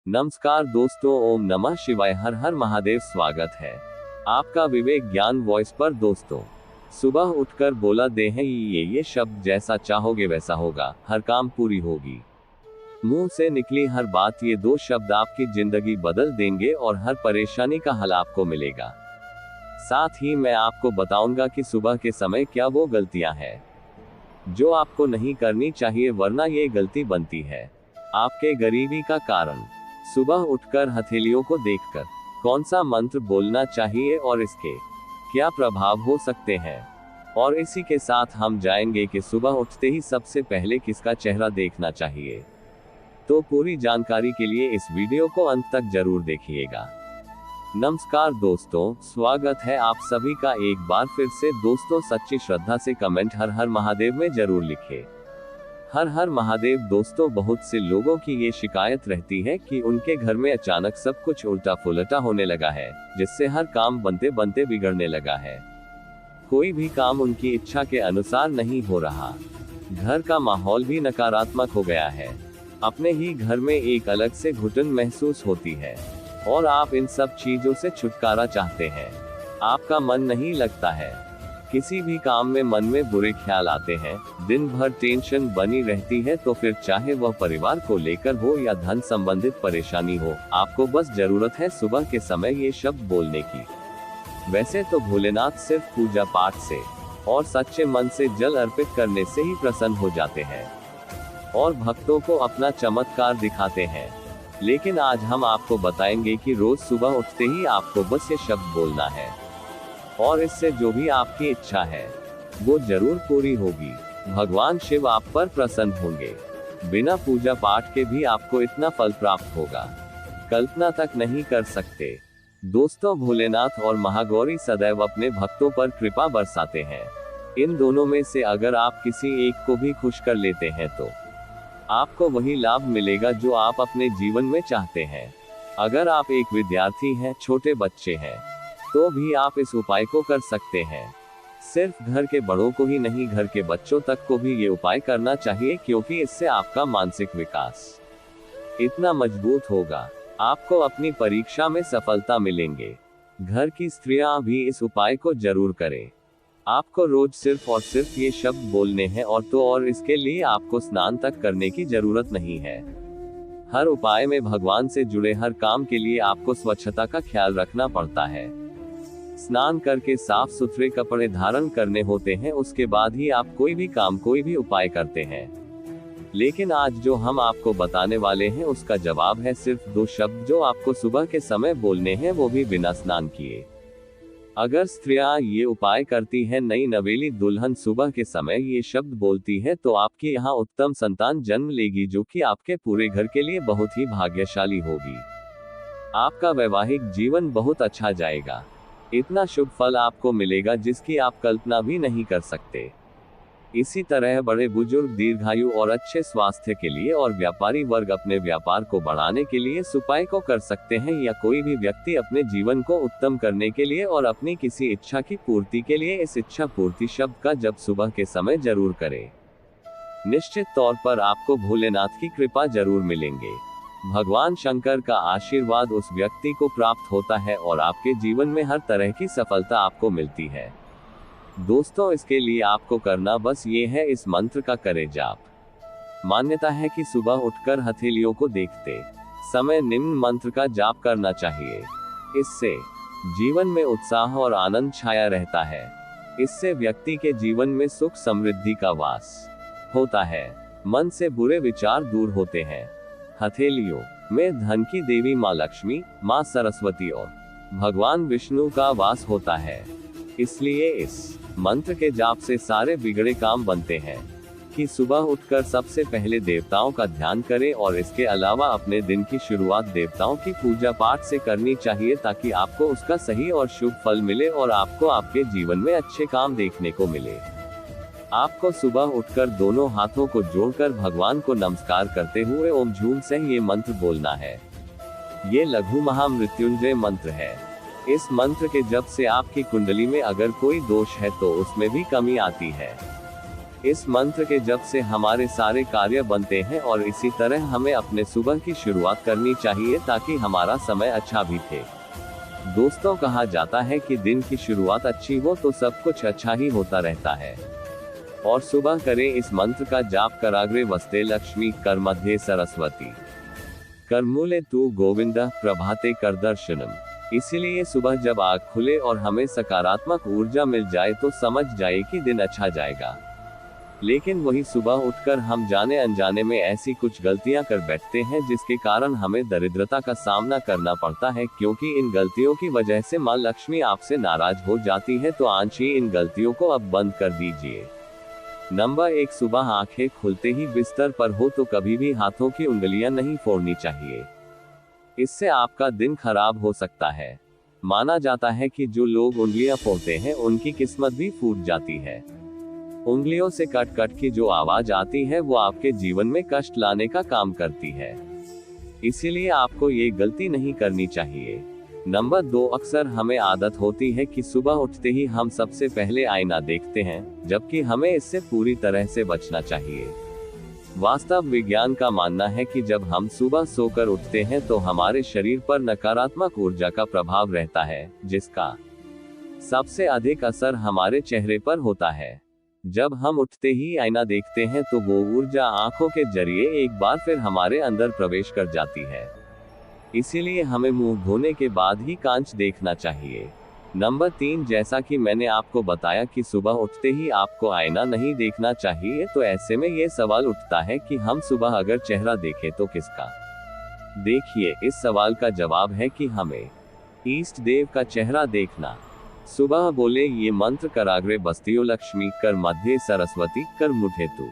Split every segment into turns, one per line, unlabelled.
नमस्कार दोस्तों, ओम नमः शिवाय, हर हर महादेव। स्वागत है आपका विवेक ज्ञान वॉइस पर। दोस्तों, सुबह उठकर बोला दे हैं ये शब्द, जैसा चाहोगे वैसा होगा, हर काम पूरी होगी। मुंह से निकली हर बात, ये दो शब्द आपकी जिंदगी बदल देंगे और हर परेशानी का हल आपको मिलेगा। साथ ही मैं आपको बताऊंगा कि सुबह के समय क्या वो गलतियां हैं जो आपको नहीं करनी चाहिए, वरना ये गलती बनती है आपके गरीबी का कारण। सुबह उठकर हथेलियों को देखकर कौन सा मंत्र बोलना चाहिए और इसके क्या प्रभाव हो सकते हैं, और इसी के साथ हम जाएंगे कि सुबह उठते ही सबसे पहले किसका चेहरा देखना चाहिए। तो पूरी जानकारी के लिए इस वीडियो को अंत तक जरूर देखिएगा। नमस्कार दोस्तों, स्वागत है आप सभी का एक बार फिर से। दोस्तों, सच्ची श्रद्धा से कमेंट हर हर महादेव में जरूर लिखें। हर हर महादेव। दोस्तों, बहुत से लोगों की ये शिकायत रहती है कि उनके घर में अचानक सब कुछ उल्टा पुल्टा होने लगा है, जिससे हर काम बनते बनते बिगड़ने लगा है। कोई भी काम उनकी इच्छा के अनुसार नहीं हो रहा। घर का माहौल भी नकारात्मक हो गया है। अपने ही घर में एक अलग से घुटन महसूस होती है और आप इन सब चीजों से छुटकारा चाहते हैं। आपका मन नहीं लगता है, किसी भी काम में मन में बुरे ख्याल आते हैं, दिन भर टेंशन बनी रहती है, तो फिर चाहे वह परिवार को लेकर हो या धन संबंधित परेशानी हो, आपको बस जरूरत है सुबह के समय ये शब्द बोलने की। वैसे तो भोलेनाथ सिर्फ पूजा पाठ से और सच्चे मन से जल अर्पित करने से ही प्रसन्न हो जाते हैं और भक्तों को अपना चमत्कार दिखाते हैं। लेकिन आज हम आपको बताएंगे कि रोज सुबह उठते ही आपको बस ये शब्द बोलना है और इससे जो भी आपकी इच्छा है वो जरूर पूरी होगी। भगवान शिव आप पर प्रसन्न होंगे। बिना पूजा पाठ के भी आपको इतना फल प्राप्त होगा, कल्पना तक नहीं कर सकते। दोस्तों, भोलेनाथ और महागौरी सदैव अपने भक्तों पर कृपा बरसाते हैं। इन दोनों में से अगर आप किसी एक को भी खुश कर लेते हैं तो आपको वही लाभ मिलेगा जो आप अपने जीवन में चाहते हैं। अगर आप एक विद्यार्थी हैं, छोटे बच्चे हैं, तो भी आप इस उपाय को कर सकते हैं। सिर्फ घर के बड़ों को ही नहीं, घर के बच्चों तक को भी ये उपाय करना चाहिए, क्योंकि इससे आपका मानसिक विकास इतना मजबूत होगा, आपको अपनी परीक्षा में सफलता मिलेंगे। घर की स्त्रियां भी इस उपाय को जरूर करें। आपको रोज सिर्फ और सिर्फ ये शब्द बोलने हैं और इसके लिए आपको स्नान तक करने की जरूरत नहीं है। हर उपाय में भगवान से जुड़े हर काम के लिए आपको स्वच्छता का ख्याल रखना पड़ता है। स्नान करके साफ सुथरे कपड़े धारण करने होते हैं, उसके बाद ही आप कोई भी काम, कोई भी उपाय करते हैं। लेकिन आज जो हम आपको बताने वाले हैं उसका जवाब है सिर्फ दो शब्द जो आपको सुबह के समय बोलने हैं, वो भी बिना स्नान किए। अगर स्त्रियां ये उपाय करती हैं, नई नवेली दुल्हन सुबह के समय ये शब्द बोलती है, तो आपके यहाँ उत्तम संतान जन्म लेगी, जो कि आपके पूरे घर के लिए बहुत ही भाग्यशाली होगी। आपका वैवाहिक जीवन बहुत अच्छा जाएगा। इतना शुभ फल आपको मिलेगा जिसकी आप कल्पना भी नहीं कर सकते। इसी तरह बड़े बुजुर्ग दीर्घायु और अच्छे स्वास्थ्य के लिए और व्यापारी वर्ग अपने व्यापार को बढ़ाने के लिए इस उपाय को कर सकते हैं, या कोई भी व्यक्ति अपने जीवन को उत्तम करने के लिए और अपनी किसी इच्छा की पूर्ति के लिए इस इच्छा पूर्ति शब्द का जप सुबह के समय जरूर करे। निश्चित तौर पर आपको भोलेनाथ की कृपा जरूर मिलेंगे। भगवान शंकर का आशीर्वाद उस व्यक्ति को प्राप्त होता है और आपके जीवन में हर तरह की सफलता आपको मिलती है। दोस्तों, इसके लिए आपको करना बस ये है, इस मंत्र का करें जाप। मान्यता है कि सुबह उठकर हथेलियों को देखते समय निम्न मंत्र का जाप करना चाहिए। इससे जीवन में उत्साह और आनंद छाया रहता है। इससे व्यक्ति के जीवन में सुख समृद्धि का वास होता है। मन से बुरे विचार दूर होते हैं। हथेलियों में धन की देवी माँ लक्ष्मी, माँ सरस्वती और भगवान विष्णु का वास होता है। इसलिए इस मंत्र के जाप से सारे बिगड़े काम बनते हैं। कि सुबह उठकर सबसे पहले देवताओं का ध्यान करें और इसके अलावा अपने दिन की शुरुआत देवताओं की पूजा पाठ से करनी चाहिए, ताकि आपको उसका सही और शुभ फल मिले और आपको आपके जीवन में अच्छे काम देखने को मिले। आपको सुबह उठकर दोनों हाथों को जोड़कर भगवान को नमस्कार करते हुए ओम झूम से ये मंत्र बोलना है। ये लघु महामृत्युंजय मंत्र है। इस मंत्र के जप से आपकी कुंडली में अगर कोई दोष है तो उसमें भी कमी आती है। इस मंत्र के जप से हमारे सारे कार्य बनते हैं और इसी तरह हमें अपने सुबह की शुरुआत करनी चाहिए ताकि हमारा समय अच्छा बीते। दोस्तों, कहा जाता है कि दिन की शुरुआत अच्छी हो तो सब कुछ अच्छा ही होता रहता है। और सुबह करें इस मंत्र का जाप। कराग्रे वस्ते लक्ष्मी, कर मध्ये सरस्वती, करमूले तू गोविंद, प्रभाते कर दर्शनम। इसीलिए सुबह जब आँख खुले और हमें सकारात्मक ऊर्जा मिल जाए तो समझ जाए कि दिन अच्छा जाएगा। लेकिन वही सुबह उठकर हम जाने अनजाने में ऐसी कुछ गलतियां कर बैठते हैं जिसके कारण हमें दरिद्रता का सामना करना पड़ता है, क्योंकि इन गलतियों की वजह से मां लक्ष्मी आपसे नाराज हो जाती है। तो आज ही इन गलतियों को अब बंद कर दीजिए। नंबर 1, सुबह आंखें खुलते ही बिस्तर पर हो तो कभी भी हाथों की उंगलियां नहीं फोड़नी चाहिए। इससे आपका दिन खराब हो सकता है। माना जाता है कि जो लोग उंगलियां फोड़ते हैं उनकी किस्मत भी फूट जाती है। उंगलियों से कट कट की जो आवाज आती है वो आपके जीवन में कष्ट लाने का काम करती है। इसीलिए आपको ये गलती नहीं करनी चाहिए। नंबर 2, अक्सर हमें आदत होती है कि सुबह उठते ही हम सबसे पहले आईना देखते हैं, जबकि हमें इससे पूरी तरह से बचना चाहिए। वास्तव विज्ञान का मानना है कि जब हम सुबह सोकर उठते हैं तो हमारे शरीर पर नकारात्मक ऊर्जा का प्रभाव रहता है, जिसका सबसे अधिक असर हमारे चेहरे पर होता है। जब हम उठते ही आईना देखते हैं तो वो ऊर्जा आंखों के जरिए एक बार फिर हमारे अंदर प्रवेश कर जाती है। इसीलिए हमें मुंह धोने के बाद ही कांच देखना चाहिए। नंबर 3, जैसा कि मैंने आपको बताया कि सुबह उठते ही आपको आईना नहीं देखना चाहिए, तो ऐसे में ये सवाल उठता है कि हम सुबह अगर चेहरा देखें तो किसका? देखिए, इस सवाल का जवाब है कि हमें ईष्ट देव का चेहरा देखना। सुबह बोले ये मंत्र। कराग्रे बस्तियो लक्ष्मी, कर मध्ये सरस्वती, कर मुठे तू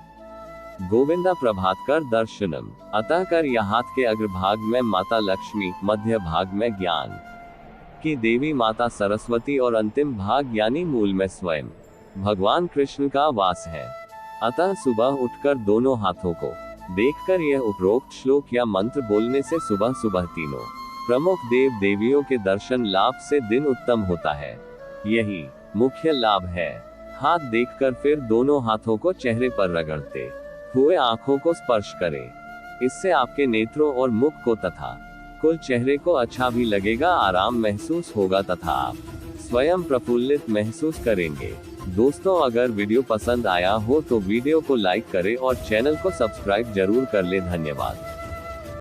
गोविंदा, प्रभात कर दर्शनम। अतः कर या हाथ के अग्रभाग में माता लक्ष्मी, मध्य भाग में ज्ञान की देवी माता सरस्वती और अंतिम भाग यानी मूल में स्वयं भगवान कृष्ण का वास है। अतः सुबह उठकर दोनों हाथों को देखकर यह उपरोक्त श्लोक या मंत्र बोलने से सुबह सुबह तीनों प्रमुख देव देवियों के दर्शन लाभ से दिन उत्तम होता है। यही मुख्य लाभ है। हाथ देखकर फिर दोनों हाथों को चेहरे पर रगड़ते हुए आंखों को स्पर्श करें। इससे आपके नेत्रों और मुख को तथा कुल चेहरे को अच्छा भी लगेगा, आराम महसूस होगा तथा आप स्वयं प्रफुल्लित महसूस करेंगे। दोस्तों, अगर वीडियो पसंद आया हो तो वीडियो को लाइक करें और चैनल को सब्सक्राइब जरूर कर ले। धन्यवाद।